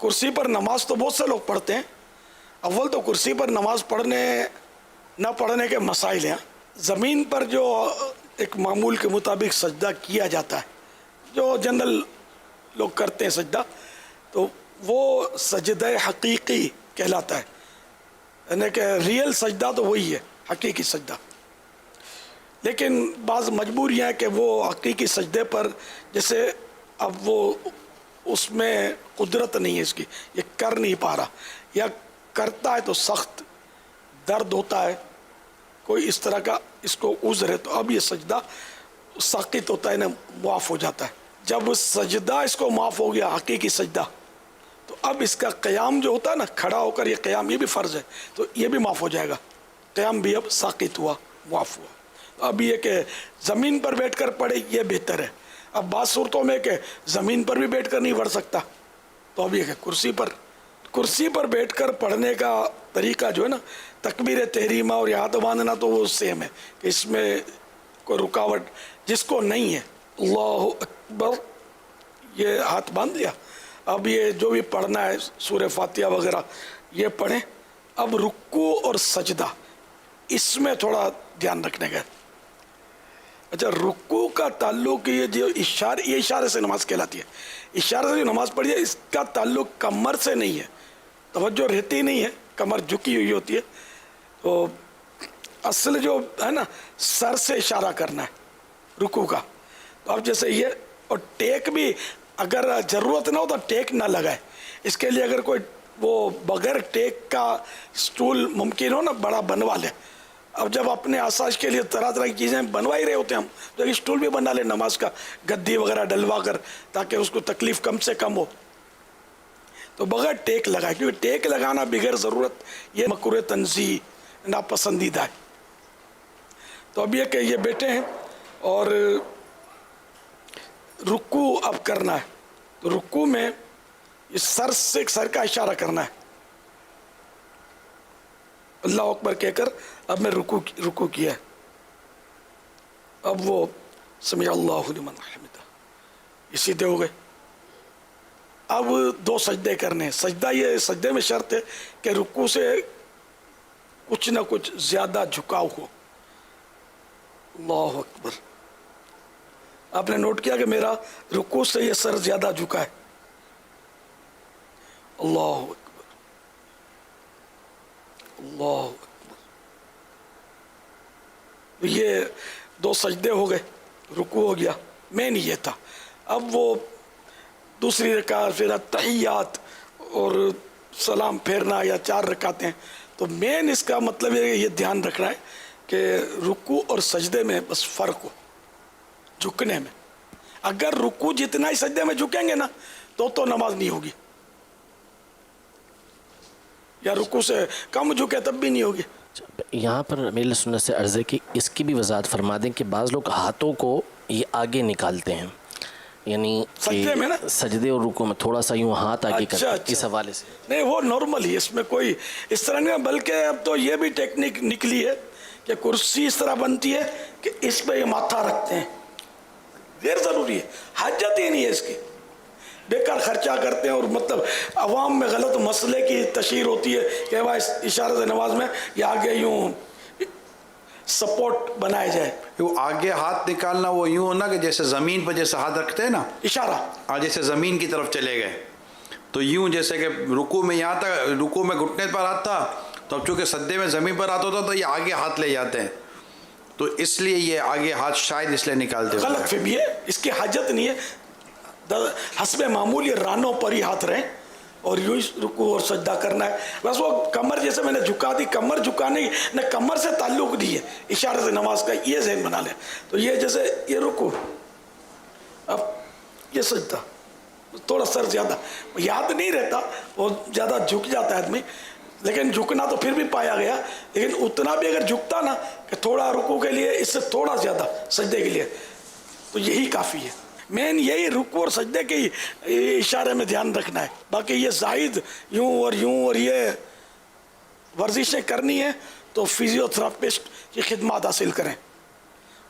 کرسی پر نماز تو بہت سے لوگ پڑھتے ہیں. اول تو کرسی پر نماز پڑھنے نہ پڑھنے کے مسائل ہیں. زمین پر جو ایک معمول کے مطابق سجدہ کیا جاتا ہے، جو جنرل لوگ کرتے ہیں سجدہ، تو وہ سجدہ حقیقی کہلاتا ہے. یعنی کہ ریئل سجدہ تو وہی ہے، حقیقی سجدہ. لیکن بعض مجبوریاں ہیں کہ وہ حقیقی سجدے پر، جیسے اب وہ اس میں قدرت نہیں ہے اس کی، یہ کر نہیں پا رہا، یا کرتا ہے تو سخت درد ہوتا ہے، کوئی اس طرح کا اس کو عذر ہے، تو اب یہ سجدہ ساقط ہوتا ہے، معاف ہو جاتا ہے. جب سجدہ اس کو معاف ہو گیا، حقیقی سجدہ، تو اب اس کا قیام جو ہوتا ہے نا، کھڑا ہو کر یہ قیام، یہ بھی فرض ہے، تو یہ بھی معاف ہو جائے گا. قیام بھی اب ساقط ہوا، معاف ہوا. اب یہ کہ زمین پر بیٹھ کر پڑھے یہ بہتر ہے. اب بعض صورتوں میں کہ زمین پر بھی بیٹھ کر نہیں پڑھ سکتا، تو اب یہ کہ کرسی پر بیٹھ کر پڑھنے کا طریقہ جو ہے نا، تکبیر تحریمہ اور ہاتھ باندھنا تو وہ سیم ہے، کہ اس میں کوئی رکاوٹ جس کو نہیں ہے، اللہ اکبر یہ ہاتھ باندھ لیا. اب یہ جو بھی پڑھنا ہے سورہ فاتحہ وغیرہ یہ پڑھیں. اب رکوع اور سجدہ اس میں تھوڑا دھیان رکھنے کا. اچھا، رکوع کا تعلق یہ جو اشارے سے نماز کہلاتی ہے. اشارے سے جو نماز پڑھی ہے اس کا تعلق کمر سے نہیں ہے، توجہ رہتی نہیں ہے، کمر جھکی ہوئی ہوتی ہے. تو اصل جو ہے نا، سر سے اشارہ کرنا ہے رکوع کا. تو اب جیسے یہ، اور ٹیک بھی اگر ضرورت نہ ہو تو ٹیک نہ لگائے. اس کے لیے اگر کوئی وہ بغیر ٹیک کا سٹول ممکن ہو نا، بڑا بنوا لے. اب جب اپنے آسائش کے لیے طرح طرح کی چیزیں بنوا ہی رہے ہوتے ہیں ہم، تو ایک سٹول بھی بنا لے نماز کا، گدی وغیرہ ڈلوا کر، تاکہ اس کو تکلیف کم سے کم ہو. تو بغیر ٹیک لگائے، کیونکہ ٹیک لگانا بغیر ضرورت یہ مکروہ تنزیہ، ناپسندیدہ ہے. تو اب یہ کہ یہ بیٹھے ہیں اور رکوع اب کرنا ہے. تو رکوع میں یہ سر کا اشارہ کرنا ہے، اللہ اکبر کہہ کر اب میں رکوع کیا ہے. اب وہ سمع اللہ لمن حمدہ، یہ سیدھے ہو گئے. اب دو سجدے کرنے ہیں. سجدے میں شرط ہے کہ رکوع سے کچھ نہ کچھ زیادہ جھکاؤ ہو. اللہ اکبر. آپ نے نوٹ کیا کہ میرا رکوع سے یہ سر زیادہ جھکا ہے. اللہ اکبر، اللہ اکبر. یہ دو سجدے ہو گئے، رکوع ہو گیا. مین یہ تھا. اب وہ دوسری رکعت، پھر تحیات اور سلام پھیرنا، یا 4 رکعتیں. تو مین اس کا مطلب ہے کہ یہ دھیان رکھنا ہے کہ رکوع اور سجدے میں بس فرق ہو جھکنے میں. اگر رکوع جتنا ہی سجدے میں جھکیں گے نا تو نماز نہیں ہوگی، یا رکوع سے کم جھکے تب بھی نہیں ہوگی. یہاں پر میرے سنت سے عرض ہے کہ اس کی بھی وضاحت فرما دیں کہ بعض لوگ ہاتھوں کو یہ آگے نکالتے ہیں، یعنی سجدے میں نا، سجدے اور رکوع میں تھوڑا سا یوں ہاتھ آگے کرتے ہیں. اس حوالے سے نہیں، وہ نارمل ہی، اس میں کوئی اس طرح نہیں. بلکہ اب تو یہ بھی ٹیکنیک نکلی ہے کہ کرسی اس طرح بنتی ہے کہ اس پہ یہ ماتھا رکھتے ہیں. غیر ضروری ہے، حاجت ہی نہیں ہے اس کی. بیکار خرچہ کرتے ہیں، اور مطلب عوام میں غلط مسئلے کی تشہیر ہوتی ہے کہ بھائی اشارہ سے نماز میں یہ آگے یوں سپورٹ بنایا جائے. آگے ہاتھ نکالنا وہ یوں ہونا کہ جیسے زمین پر جیسے ہاتھ رکھتے ہیں نا، اشارہ جیسے زمین کی طرف چلے گئے تو یوں، جیسے کہ رکوع میں یہاں تک، رکوع میں گھٹنے پر ہاتھ تھا، تو اب چونکہ سجدے میں زمین پر ہاتھ ہوتا تو یہ آگے ہاتھ لے جاتے ہیں، تو اس لیے یہ آگے ہاتھ شاید اس لیے نکالتے ہیں. غلط فہمی ہے، اس کی حاجت نہیں ہے. حسب معمول یہ رانوں پر ہی ہاتھ رہیں اور یوں رکوع اور سجدہ کرنا ہے. بس وہ کمر جیسے میں نے جھکا دی، کمر جھکانے نہ کمر سے تعلق نہیں ہے اشارے سے نماز کا، یہ ذہن بنا لیں. تو یہ جیسے یہ رکوع، اب یہ سجدہ، تھوڑا سر زیادہ یاد نہیں رہتا، وہ زیادہ جھک جاتا ہے آدمی. لیکن جھکنا تو پھر بھی پایا گیا، لیکن اتنا بھی اگر جھکتا نا کہ تھوڑا رکوع کے لیے، اس سے تھوڑا زیادہ سجدے کے لیے، تو یہی کافی ہے. مین یہی رکوع اور سجدے کے اشارے میں دھیان رکھنا ہے. باقی یہ زائد یوں اور یہ ورزشیں کرنی ہے تو فزیو تھراپسٹ کی خدمات حاصل کریں.